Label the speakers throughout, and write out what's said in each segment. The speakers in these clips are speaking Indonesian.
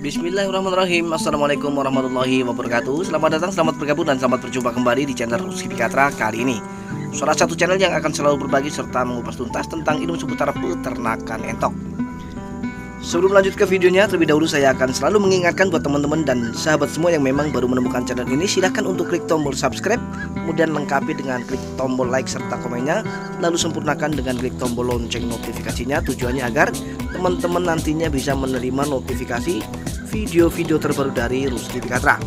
Speaker 1: Bismillahirrahmanirrahim. Assalamualaikum warahmatullahi wabarakatuh. Selamat datang, selamat bergabung, dan selamat berjumpa kembali di channel Rusky Pikatra kali ini. Salah satu channel yang akan selalu berbagi serta mengupas tuntas tentang ilmu seputar peternakan entok. Sebelum lanjut ke videonya, terlebih dahulu saya akan selalu mengingatkan buat teman-teman dan sahabat semua yang memang baru menemukan channel ini, silahkan untuk klik tombol subscribe, kemudian lengkapi dengan klik tombol like serta komennya, lalu sempurnakan dengan klik tombol lonceng notifikasinya. Tujuannya agar teman-teman nantinya bisa menerima notifikasi video-video terbaru dari Rusky Pikatra.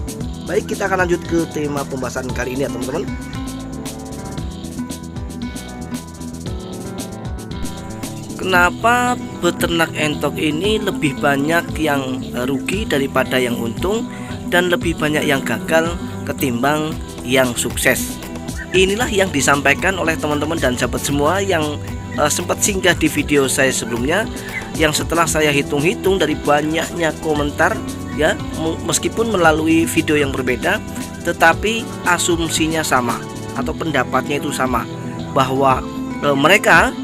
Speaker 1: Baik, kita akan lanjut ke tema pembahasan kali ini ya teman-teman. Kenapa beternak entok ini lebih banyak yang rugi daripada yang untung, dan lebih banyak yang gagal ketimbang yang sukses? Inilah yang disampaikan oleh teman-teman dan sahabat semua yang sempat singgah di video saya sebelumnya, yang setelah saya hitung-hitung dari banyaknya komentar ya, meskipun melalui video yang berbeda, tetapi asumsinya sama atau pendapatnya itu sama, bahwa mereka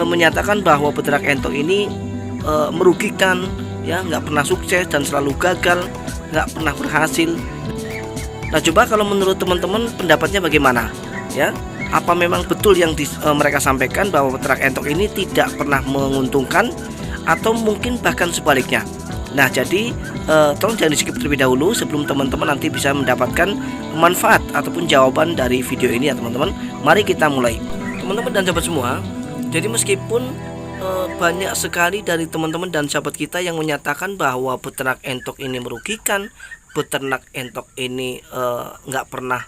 Speaker 1: menyatakan bahwa peternak entok ini merugikan ya, nggak pernah sukses dan selalu gagal, nggak pernah berhasil. Nah, coba kalau menurut teman-teman pendapatnya bagaimana ya? Apa memang betul yang mereka sampaikan bahwa peternak entok ini tidak pernah menguntungkan, atau mungkin bahkan sebaliknya? Nah, jadi tolong jangan di skip terlebih dahulu sebelum teman-teman nanti bisa mendapatkan manfaat ataupun jawaban dari video ini ya teman-teman. Mari kita mulai, teman-teman dan sahabat semua. Jadi meskipun banyak sekali dari teman-teman dan sahabat kita yang menyatakan bahwa peternak entok ini merugikan, peternak entok ini nggak pernah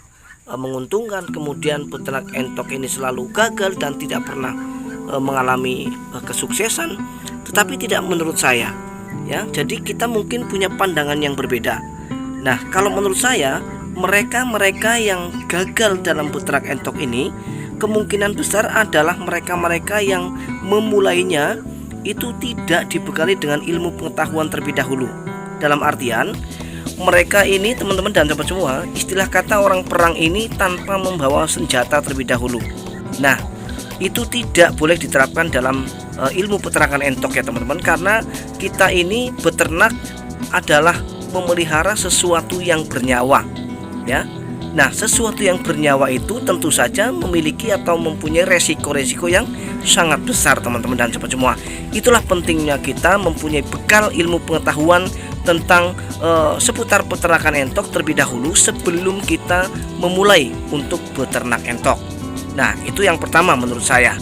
Speaker 1: menguntungkan, kemudian peternak entok ini selalu gagal dan tidak pernah mengalami kesuksesan, tetapi tidak menurut saya ya. Jadi kita mungkin punya pandangan yang berbeda. Nah, kalau menurut saya, mereka yang gagal dalam peternak entok ini kemungkinan besar adalah mereka-mereka yang memulainya itu tidak dibekali dengan ilmu pengetahuan terlebih dahulu. Dalam artian, mereka ini teman-teman dan sahabat semua, istilah kata orang perang ini tanpa membawa senjata terlebih dahulu. Nah, itu tidak boleh diterapkan dalam ilmu peternakan entok ya teman-teman, karena kita ini beternak adalah memelihara sesuatu yang bernyawa ya. Nah, sesuatu yang bernyawa itu tentu saja memiliki atau mempunyai resiko-resiko yang sangat besar teman-teman dan sahabat semua. Itulah pentingnya kita mempunyai bekal ilmu pengetahuan tentang seputar peternakan entok terlebih dahulu sebelum kita memulai untuk beternak entok. Nah, itu yang pertama menurut saya.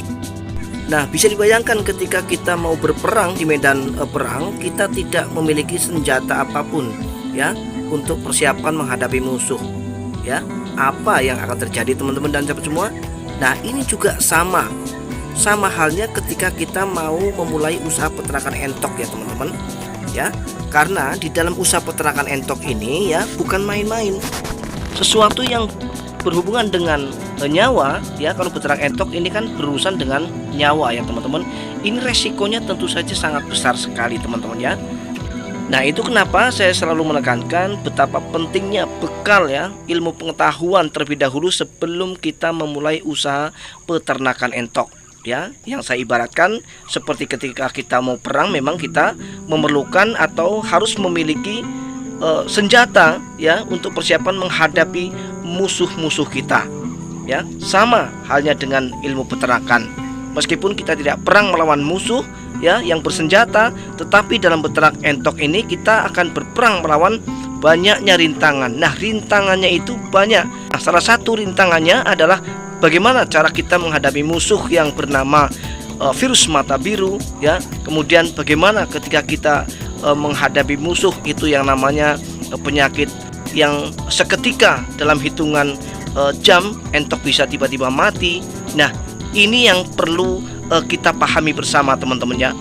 Speaker 1: Nah, bisa dibayangkan ketika kita mau berperang di medan perang, kita tidak memiliki senjata apapun ya untuk persiapan menghadapi musuh. Ya, apa yang akan terjadi teman-teman dan sahabat semua? Nah, ini juga sama halnya ketika kita mau memulai usaha peternakan entok ya teman-teman ya. Karena di dalam usaha peternakan entok ini ya bukan main-main. Sesuatu yang berhubungan dengan nyawa ya, kalau peternak entok ini kan berurusan dengan nyawa ya teman-teman. Ini resikonya tentu saja sangat besar sekali teman-teman ya. Nah, itu kenapa saya selalu menekankan betapa pentingnya bekal ya, ilmu pengetahuan terlebih dahulu sebelum kita memulai usaha peternakan entok ya. Yang saya ibaratkan seperti ketika kita mau perang, memang kita memerlukan atau harus memiliki senjata ya untuk persiapan menghadapi musuh-musuh kita ya. Sama halnya dengan ilmu peternakan. Meskipun kita tidak perang melawan musuh ya yang bersenjata, tetapi dalam beternak entok ini kita akan berperang melawan banyaknya rintangan. Nah, rintangannya itu banyak. Nah, salah satu rintangannya adalah bagaimana cara kita menghadapi musuh yang bernama virus mata biru ya. Kemudian bagaimana ketika kita menghadapi musuh itu yang namanya penyakit yang seketika dalam hitungan jam entok bisa tiba-tiba mati. Nah, ini yang perlu kita pahami bersama teman-teman ya.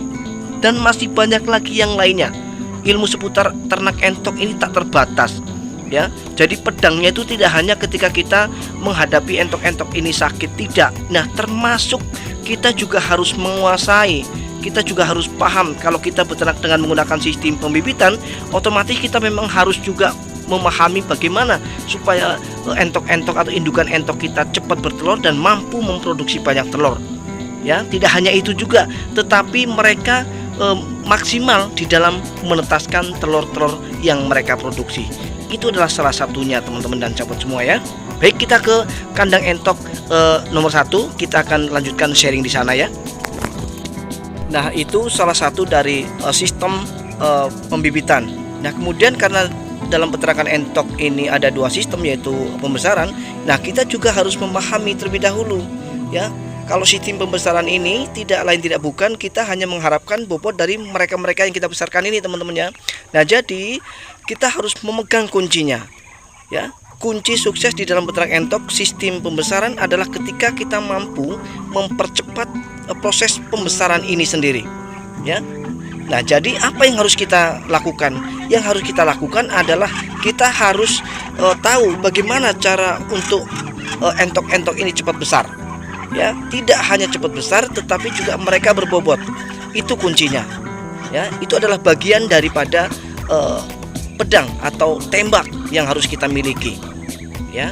Speaker 1: Dan masih banyak lagi yang lainnya. Ilmu seputar ternak entok ini tak terbatas ya. Jadi pedangnya itu tidak hanya ketika kita menghadapi entok-entok ini sakit, tidak. Nah, termasuk kita juga harus menguasai, kita juga harus paham kalau kita beternak dengan menggunakan sistem pembibitan, otomatis kita memang harus juga memahami bagaimana supaya entok-entok atau indukan entok kita cepat bertelur dan mampu memproduksi banyak telur. Ya, tidak hanya itu juga, tetapi mereka maksimal di dalam menetaskan telur-telur yang mereka produksi. Itu adalah salah satunya teman-teman dan sahabat semua ya. Baik, kita ke kandang entok nomor 1. Kita akan lanjutkan sharing di sana ya. Nah, itu salah satu dari sistem pembibitan. Nah, kemudian karena dalam peternakan entok ini ada 2 sistem, yaitu pembesaran. Nah, kita juga harus memahami terlebih dahulu ya. Kalau sistem pembesaran ini tidak lain tidak bukan kita hanya mengharapkan bobot dari mereka-mereka yang kita besarkan ini teman-teman ya. Nah, jadi kita harus memegang kuncinya ya. Kunci sukses di dalam peternak entok sistem pembesaran adalah ketika kita mampu mempercepat proses pembesaran ini sendiri ya. Nah, jadi apa yang harus kita lakukan? Yang harus kita lakukan adalah kita harus tahu bagaimana cara untuk entok-entok ini cepat besar ya. Tidak hanya cepat besar tetapi juga mereka berbobot. Itu kuncinya ya. Itu adalah bagian daripada pedang atau tembak yang harus kita miliki ya.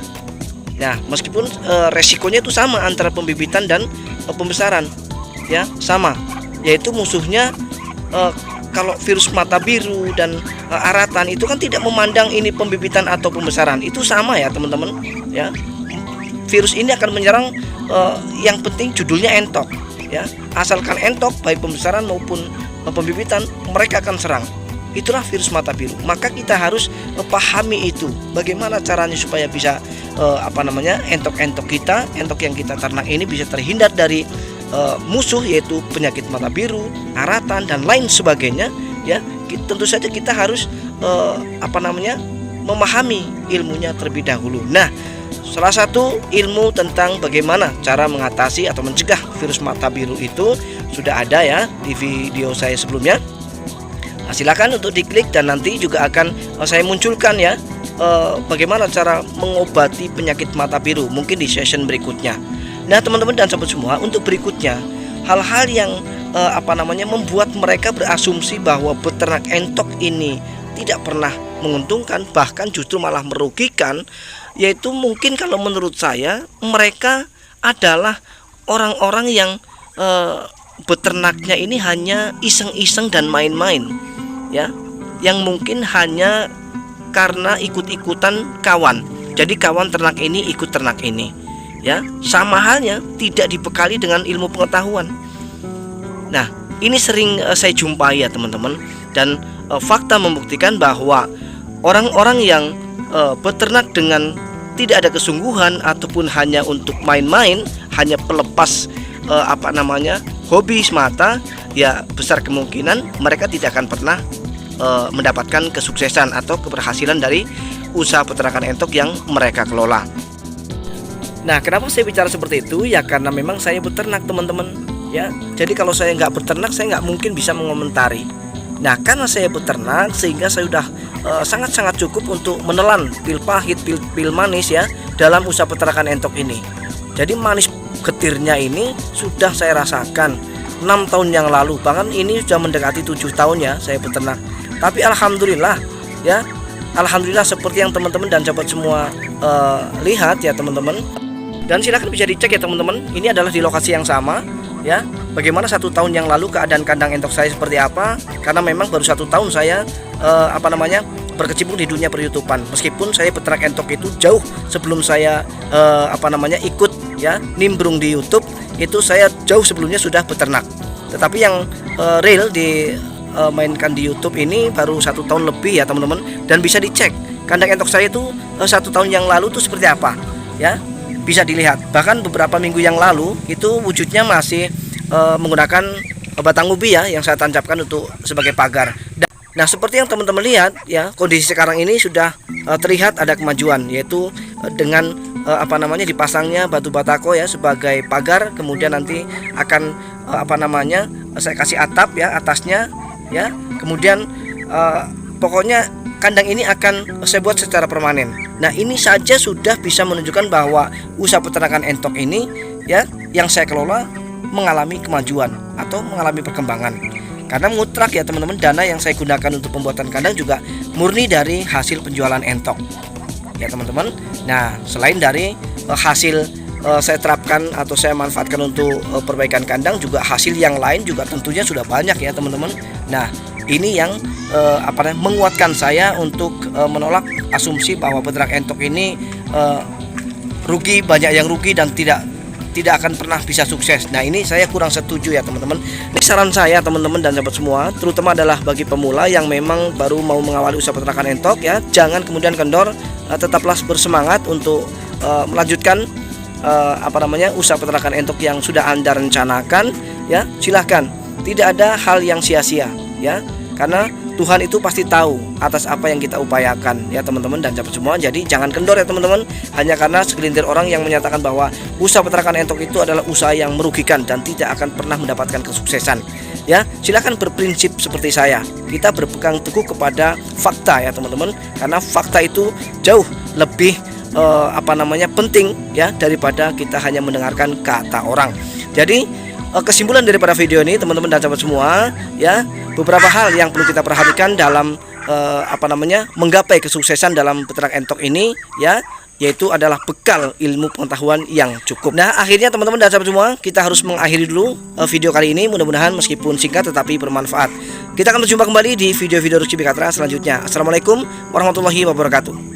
Speaker 1: Nah, meskipun resikonya itu sama antara pembibitan dan pembesaran ya, sama, yaitu musuhnya kalau virus mata biru dan aratan itu kan tidak memandang ini pembibitan atau pembesaran, itu sama ya teman-teman ya. Virus ini akan menyerang yang penting judulnya entok ya. Asalkan entok baik pembesaran maupun pembibitan mereka akan serang. Itulah virus mata biru. Maka kita harus pahami itu. Bagaimana caranya supaya bisa entok-entok kita, entok yang kita ternak ini bisa terhindar dari musuh, yaitu penyakit mata biru, aratan dan lain sebagainya ya. Tentu saja kita harus memahami ilmunya terlebih dahulu. Nah, salah satu ilmu tentang bagaimana cara mengatasi atau mencegah virus mata biru itu sudah ada ya di video saya sebelumnya. Nah, silakan untuk diklik dan nanti juga akan saya munculkan ya bagaimana cara mengobati penyakit mata biru mungkin di session berikutnya. Nah, teman-teman dan sahabat semua, untuk berikutnya hal-hal yang membuat mereka berasumsi bahwa peternak entok ini tidak pernah menguntungkan, bahkan justru malah merugikan, yaitu mungkin kalau menurut saya mereka adalah orang-orang yang beternaknya ini hanya iseng-iseng dan main-main ya, yang mungkin hanya karena ikut-ikutan kawan. Jadi kawan ternak ini ikut ternak ini ya, sama halnya tidak dibekali dengan ilmu pengetahuan. Nah, ini sering saya jumpai ya teman-teman, dan fakta membuktikan bahwa orang-orang yang beternak dengan tidak ada kesungguhan ataupun hanya untuk main-main, hanya pelepas hobi semata, ya besar kemungkinan mereka tidak akan pernah mendapatkan kesuksesan atau keberhasilan dari usaha peternakan entok yang mereka kelola. Nah, kenapa saya bicara seperti itu? Ya karena memang saya beternak teman-teman ya. Jadi kalau saya nggak beternak, saya nggak mungkin bisa mengomentari. Nah, karena saya beternak sehingga saya sudah sangat-sangat cukup untuk menelan pil pahit, pil manis ya dalam usaha peternakan entok ini. Jadi manis getirnya ini sudah saya rasakan 6 tahun yang lalu, bahkan ini sudah mendekati 7 tahun ya saya beternak. Tapi alhamdulillah ya, alhamdulillah seperti yang teman-teman dan sahabat semua lihat ya teman-teman. Dan silakan bisa dicek ya teman-teman, ini adalah di lokasi yang sama ya. Bagaimana 1 tahun yang lalu keadaan kandang entok saya seperti apa? Karena memang baru 1 tahun saya berkecimpung di dunia per-YouTubean. Meskipun saya peternak entok itu jauh sebelum saya ikut ya nimbrung di YouTube, itu saya jauh sebelumnya sudah beternak. Tetapi yang real mainkan di YouTube ini baru 1 tahun lebih ya teman-teman. Dan bisa dicek kandang entok saya itu 1 tahun yang lalu itu seperti apa ya, bisa dilihat. Bahkan beberapa minggu yang lalu itu wujudnya masih menggunakan batang ubi ya, yang saya tancapkan untuk sebagai pagar. Nah, seperti yang teman-teman lihat ya, kondisi sekarang ini sudah terlihat ada kemajuan, yaitu dengan dipasangnya batu batako ya sebagai pagar. Kemudian nanti akan saya kasih atap ya atasnya ya. Kemudian pokoknya kandang ini akan saya buat secara permanen. Nah, ini saja sudah bisa menunjukkan bahwa usaha peternakan entok ini ya yang saya kelola mengalami kemajuan atau mengalami perkembangan. Karena mutlak ya teman-teman, dana yang saya gunakan untuk pembuatan kandang juga murni dari hasil penjualan entok ya teman-teman. Nah, selain dari hasil saya terapkan atau saya manfaatkan untuk perbaikan kandang, juga hasil yang lain juga tentunya sudah banyak ya teman-teman. Nah, ini yang menguatkan saya untuk menolak asumsi bahwa peternak entok ini rugi, banyak yang rugi dan tidak akan pernah bisa sukses. Nah, ini saya kurang setuju ya teman-teman. Ini saran saya teman-teman dan sahabat semua, terutama adalah bagi pemula yang memang baru mau mengawali usaha peternakan entok ya. Jangan kemudian kendor, tetaplah bersemangat untuk melanjutkan usaha peternakan entok yang sudah Anda rencanakan ya. Silahkan, tidak ada hal yang sia-sia ya, karena Tuhan itu pasti tahu atas apa yang kita upayakan ya teman-teman dan sahabat semua. Jadi jangan kendor ya teman-teman, hanya karena segelintir orang yang menyatakan bahwa usaha peternakan entok itu adalah usaha yang merugikan dan tidak akan pernah mendapatkan kesuksesan ya. Silakan berprinsip seperti saya, kita berpegang teguh kepada fakta ya teman-teman, karena fakta itu jauh lebih penting ya daripada kita hanya mendengarkan kata orang. Jadi kesimpulan daripada video ini teman-teman dan sahabat semua ya, beberapa hal yang perlu kita perhatikan dalam menggapai kesuksesan dalam peternak entok ini ya, yaitu adalah bekal ilmu pengetahuan yang cukup. Nah, akhirnya teman-teman dan sahabat semua, kita harus mengakhiri dulu video kali ini. Mudah-mudahan meskipun singkat tetapi bermanfaat. Kita akan berjumpa kembali di video-video Rizky Bekatra selanjutnya. Assalamualaikum warahmatullahi wabarakatuh.